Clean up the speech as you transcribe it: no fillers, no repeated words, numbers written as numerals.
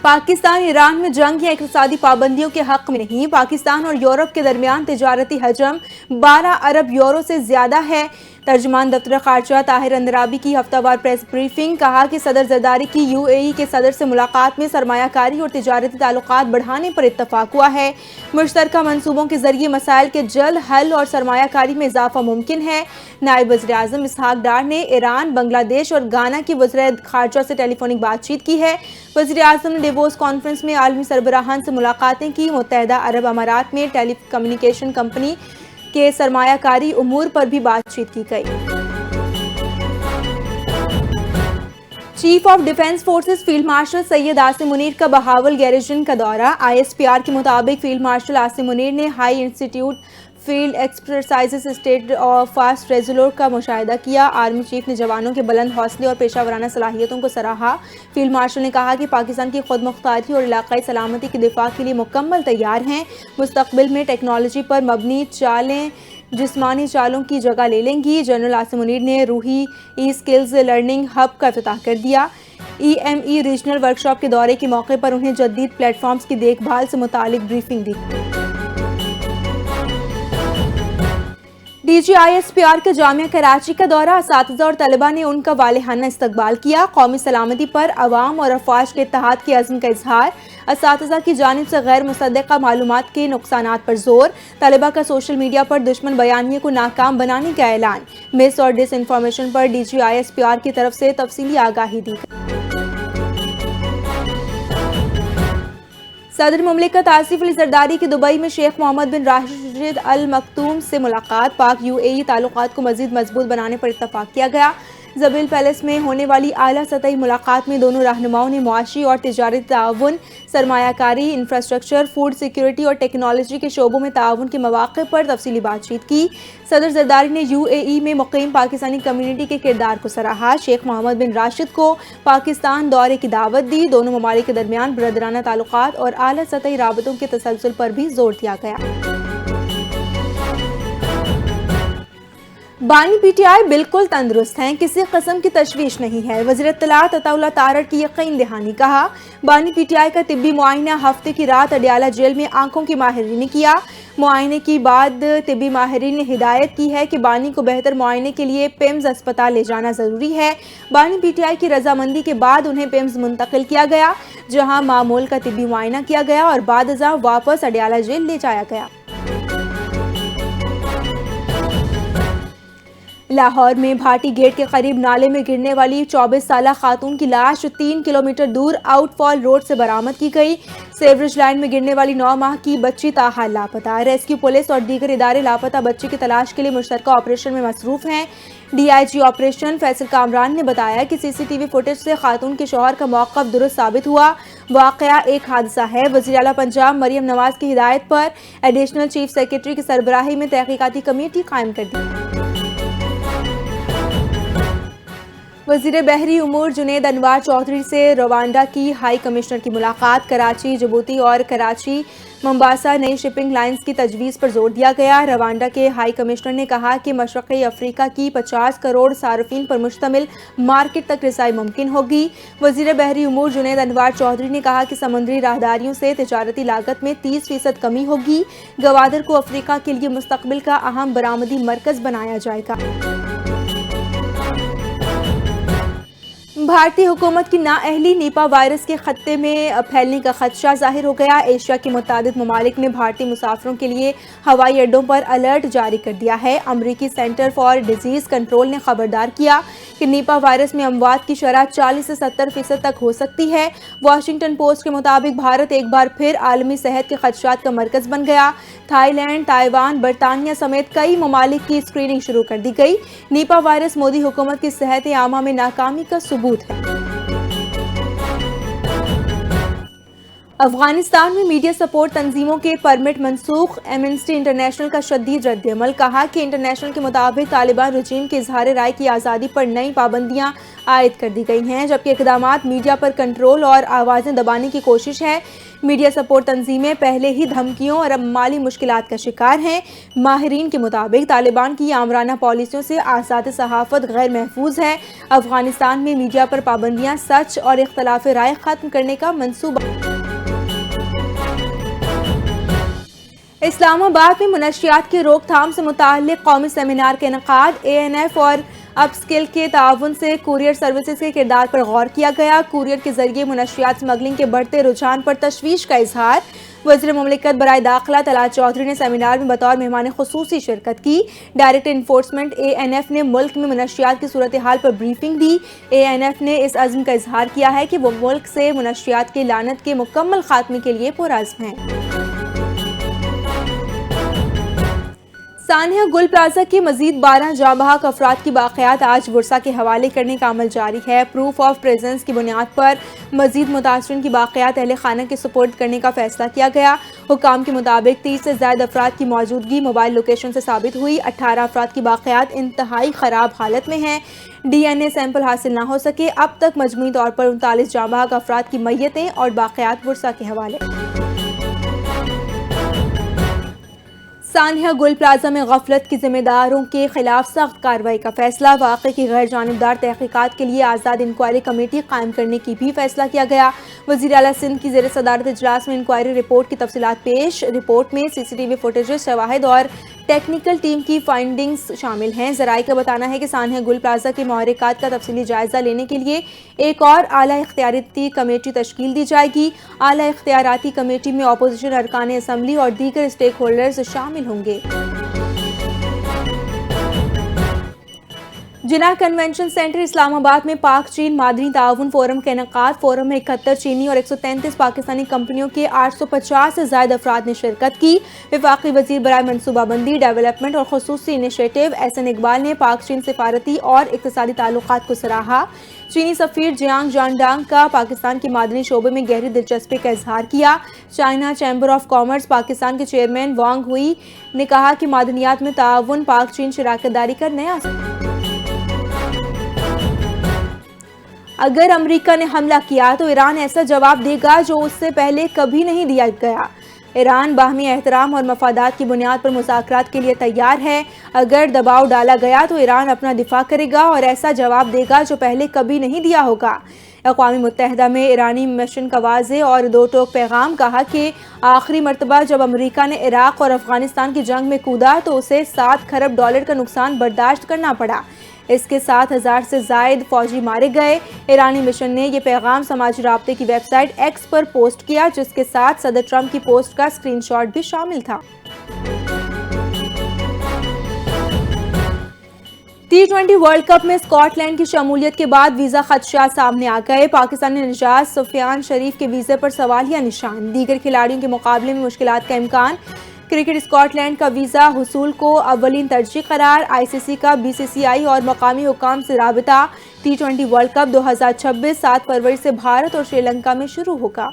پاکستان ایران میں جنگ یا اقتصادی پابندیوں کے حق میں نہیں۔ پاکستان اور یورپ کے درمیان تجارتی حجم 12 ارب یورو سے زیادہ ہے۔ ترجمان دفتر خارجہ طاہر اندرابی کی ہفتہ وار پریس بریفنگ۔ کہا کہ صدر زرداری کی UAE کے صدر سے ملاقات میں سرمایہ کاری اور تجارتی تعلقات بڑھانے پر اتفاق ہوا ہے۔ مشترکہ منصوبوں کے ذریعے مسائل کے جلد حل اور سرمایہ کاری میں اضافہ ممکن ہے۔ نائب وزیر اعظم اسحاق ڈار نے ایران، بنگلہ دیش اور گانا کی وزراء خارجہ سے ٹیلی فونک بات چیت کی ہے۔ وزیر اعظم نے ڈیووس کانفرنس میں عالمی سربراہان سے ملاقاتیں کی۔ متحدہ عرب امارات میں ٹیلی کمیونیکیشن کمپنی کے سرمایہ کاری امور پر بھی بات چیت کی گئی۔ Chief of defence forces field marshal Syed Asim Munir کا بہاول گیریژن کا دورہ۔ ISPR کے مطابق فیلڈ مارشل عاصم منیر نے high institute field exercises state of fast resolver کا مشاہدہ کیا۔ آرمی چیف نے جوانوں کے بلند حوصلے اور پیشہ ورانہ صلاحیتوں کو سراہا۔ فیلڈ مارشل نے کہا کہ پاکستان کی خود مختاری اور علاقائی سلامتی کی دفاع کے لیے مکمل تیار ہیں۔ مستقبل میں ٹیکنالوجی پر مبنی چالیں جسمانی چالوں کی جگہ لے لیں گی۔ جنرل عاصم منیر نے روحی اسکلز لرننگ ہب کا افتتاح کر دیا۔ EME ریجنل ورکشاپ کے دورے کے موقع پر انہیں جدید پلیٹ فارمز کی دیکھ بھال سے متعلق بریفنگ دی۔ DG ISPR کا جامعہ کراچی کا دورہ۔ اساتذہ اور طلبہ نے ان کا والہانہ استقبال کیا۔ قومی سلامتی پر عوام اور افواج کے اتحاد کے عزم کا اظہار۔ اساتذہ کی جانب سے غیر مصدقہ معلومات کے نقصانات پر زور۔ طلبہ کا سوشل میڈیا پر دشمن بیانیے کو ناکام بنانے کا اعلان۔ مس اور ڈس انفارمیشن پر DG ISPR کی طرف سے تفصیلی آگاہی دی گئی۔ صدر مملکت آصف علی زرداری کی دبئی میں شیخ محمد بن راشد ال مکتوم سے ملاقات۔ پاک UAE تعلقات کو مزید مضبوط بنانے پر اتفاق کیا گیا۔ زبیل پیلس میں ہونے والی اعلیٰ سطحی ملاقات میں دونوں رہنماؤں نے معاشی اور تجارتی تعاون، سرمایہ کاری، انفراسٹرکچر، فوڈ سیکیورٹی اور ٹیکنالوجی کے شعبوں میں تعاون کے مواقع پر تفصیلی بات چیت کی۔ صدر زرداری نے UAE میں مقیم پاکستانی کمیونٹی کے کردار کو سراہا۔ شیخ محمد بن راشد کو پاکستان دورے کی دعوت دی۔ دونوں ممالک کے درمیان برادرانہ تعلقات اور اعلیٰ سطحی رابطوں کے تسلسل پر بھی زور دیا گیا۔ بانی PTI بالکل تندرست ہیں، کسی قسم کی تشویش نہیں ہے۔ وزیر اطلاعات عطا اللہ تارڑ کی یقین دہانی۔ کہا بانی PTI کا طبی معائنہ ہفتے کی رات اڈیالہ جیل میں آنکھوں کے ماہرین نے کیا۔ معائنے کے بعد طبی ماہرین نے ہدایت کی ہے کہ بانی کو بہتر معائنے کے لیے پیمز اسپتال لے جانا ضروری ہے۔ بانی PTI کی رضامندی کے بعد انہیں پیمز منتقل کیا گیا، جہاں معمول کا طبی معائنہ کیا گیا اور بعد ازاں واپس اڈیالہ جیل لے جایا گیا۔ لاہور میں بھاٹی گیٹ کے قریب نالے میں گرنے والی 24 سالہ خاتون کی لاش 3 کلومیٹر دور آؤٹ فال روڈ سے برآمد کی گئی۔ سیوریج لائن میں گرنے والی 9 ماہ کی بچی تاحال لاپتہ۔ ریسکیو پولیس اور دیگر ادارے لاپتہ بچی کی تلاش کے لیے مشترکہ آپریشن میں مصروف ہیں۔ DIG آپریشن فیصل کامران نے بتایا کہ CCTV فوٹیج سے خاتون کے شوہر کا موقف درست ثابت ہوا۔ واقعہ ایک حادثہ ہے۔ وزیر اعلیٰ پنجاب مریم نواز کی ہدایت پر ایڈیشنل چیف سیکریٹری کی سربراہی میں تحقیقاتی کمیٹی قائم کر دی۔ وزیر بحری امور جنید انوار چودھری سے روانڈا کی ہائی کمشنر کی ملاقات۔ کراچی جبوتی اور کراچی ممباسا نئی شپنگ لائنز کی تجویز پر زور دیا گیا۔ روانڈا کے ہائی کمشنر نے کہا کہ مشرقی افریقہ کی 50 کروڑ صارفین پر مشتمل مارکیٹ تک رسائی ممکن ہوگی۔ وزیر بحری امور جنید انوار چودھری نے کہا کہ سمندری راہداریوں سے تجارتی لاگت میں 30% کمی ہوگی۔ گوادر کو افریقہ کے لیے مستقبل کا اہم برآمدی مرکز بنایا جائے گا۔ بھارتی حکومت کی نااہلی، نیپا وائرس کے خطے میں پھیلنے کا خدشہ ظاہر ہو گیا۔ ایشیا کے متعدد ممالک نے بھارتی مسافروں کے لیے ہوائی اڈوں پر الرٹ جاری کر دیا ہے۔ امریکی سینٹر فار ڈیزیز کنٹرول نے خبردار کیا کہ نیپا وائرس میں اموات کی شرح 40 سے 70% تک ہو سکتی ہے۔ واشنگٹن پوسٹ کے مطابق بھارت ایک بار پھر عالمی صحت کے خدشات کا مرکز بن گیا۔ تھائی لینڈ، تائیوان، برطانیہ سمیت کئی ممالک کی اسکریننگ شروع کر دی گئی۔ نیپا وائرس مودی حکومت کی صحت عامہ میں ناکامی کا ثبوت ہے۔ افغانستان میں میڈیا سپورٹ تنظیموں کے پرمٹ منسوخ، ایمنسٹی انٹرنیشنل کا شدید رد عمل، کہا کہ انٹرنیشنل کے مطابق طالبان رجیم کے اظہار رائے کی آزادی پر نئی پابندیاں عائد کر دی گئی ہیں، جبکہ اقدامات میڈیا پر کنٹرول اور آوازیں دبانے کی کوشش ہے۔ میڈیا سپورٹ تنظیمیں پہلے ہی دھمکیوں اور اب مالی مشکلات کا شکار ہیں۔ ماہرین کے مطابق طالبان کی آمرانہ پالیسیوں سے آزاد صحافت غیر محفوظ ہے۔ افغانستان میں میڈیا پر پابندیاں سچ اور اختلاف رائے ختم کرنے کا منصوبہ۔ اسلام آباد میں منشیات کی روک تھام سے متعلق قومی سیمینار کا انعقاد، ANF اور اپ اسکل کے تعاون سے کوریئر سروسز کے کردار پر غور کیا گیا۔ کوریئر کے ذریعے منشیات سمگلنگ کے بڑھتے رجحان پر تشویش کا اظہار۔ وزیر مملکت برائے داخلہ طلعت چودھری نے سیمینار میں بطور مہمان خصوصی شرکت کی۔ ڈائریکٹر انفورسمنٹ ANF نے ملک میں منشیات کی صورتحال پر بریفنگ دی۔ ANF نے اس عزم کا اظہار کیا ہے کہ وہ ملک سے منشیات کی لعنت کے مکمل خاتمے کے لیے پرعزم ہیں۔ سانحہ گل پلازہ کے مزید 12 جاں بحق افراد کی باقیات آج ورثاء کے حوالے کرنے کا عمل جاری ہے۔ پروف آف پریزنس کی بنیاد پر مزید متاثرین کی باقیات اہل خانہ کے سپرد کرنے کا فیصلہ کیا گیا۔ حکام کے مطابق 30 سے زائد افراد کی موجودگی موبائل لوکیشن سے ثابت ہوئی۔ 18 افراد کی باقیات انتہائی خراب حالت میں ہیں۔ DNA سیمپل حاصل نہ ہو سکے۔ اب تک مجموعی طور پر 39 جاں بحق افراد کی میتیں اور باقیات ورثاء کے حوالے۔ سانحہ گل پلازہ میں غفلت کے ذمہ داروں کے خلاف سخت کارروائی کا فیصلہ۔ واقعے کی غیر جانبدار تحقیقات کے لیے آزاد انکوائری کمیٹی قائم کرنے کی بھی فیصلہ کیا گیا۔ وزیر اعلیٰ سندھ کی زیر صدارت اجلاس میں انکوائری رپورٹ کی تفصیلات پیش۔ رپورٹ میں CCTV فوٹیجز، شواہد اور ٹیکنیکل ٹیم کی فائنڈنگز شامل ہیں۔ ذرائع کا بتانا ہے کہ سانحہ گل پلازہ کے محرکات کا تفصیلی جائزہ لینے کے لیے ایک اور اعلیٰ اختیاراتی کمیٹی تشکیل دی جائے گی۔ اعلیٰ اختیاراتی کمیٹی میں اپوزیشن ارکان اسمبلی اور دیگر اسٹیک ہولڈرز شامل ہوں گے۔ جناح کنونشن سینٹر اسلام آباد میں پاک چین معدنی تعاون فورم کا انعقاد۔ فورم میں 71 چینی اور 133 پاکستانی کمپنیوں کے 850 سے زائد افراد نے شرکت کی۔ وفاقی وزیر برائے منصوبہ بندی، ڈیولپمنٹ اور خصوصی انیشیٹو SN اقبال نے پاک چین سفارتی اور اقتصادی تعلقات کو سراہا۔ چینی سفیر جیانگ جانڈانگ کا پاکستان کے معدنی شعبے میں گہری دلچسپی کا اظہار کیا۔ China chamber of commerce Pakistan کے چیئرمین وانگ ہوئی نے کہا کہ معدنیات میں تعاون پاک چین شراکت داری کا نیا اگر امریکہ نے حملہ کیا تو ایران ایسا جواب دے گا جو اس سے پہلے کبھی نہیں دیا گیا۔ ایران باہمی احترام اور مفادات کی بنیاد پر مذاکرات کے لیے تیار ہے۔ اگر دباؤ ڈالا گیا تو ایران اپنا دفاع کرے گا اور ایسا جواب دے گا جو پہلے کبھی نہیں دیا ہوگا۔ اقوام متحدہ میں ایرانی مشن کا واضح اور دو ٹوک پیغام، کہا کہ آخری مرتبہ جب امریکہ نے عراق اور افغانستان کی جنگ میں کودا تو اسے $7 کھرب کا نقصان برداشت کرنا پڑا۔ اس کے 7,000 سے زائد فوجی مارے گئے۔ ایرانی مشن نے یہ پیغام سماجی رابطے کی ویب سائٹ ایکس پر پوسٹ کیا، جس کے ساتھ صدر ٹرمپ کی پوسٹ کا اسکرین شاٹ بھی شامل تھا۔ T20 ورلڈ کپ میں اسکاٹ لینڈ کی شمولیت کے بعد ویزا خدشات سامنے آ گئے۔ پاکستانی نژاد سفیان شریف کے ویزے پر سوالیہ نشان، دیگر کھلاڑیوں کے مقابلے میں مشکلات کا امکان۔ کرکٹ اسکاٹ لینڈ کا ویزا حصول کو اولین ترجیح قرار، ICC کا BCCI اور مقامی حکام سے رابطہ۔ T20 ورلڈ کپ 2026 7 فروری سے بھارت اور سری لنکا میں شروع ہوگا۔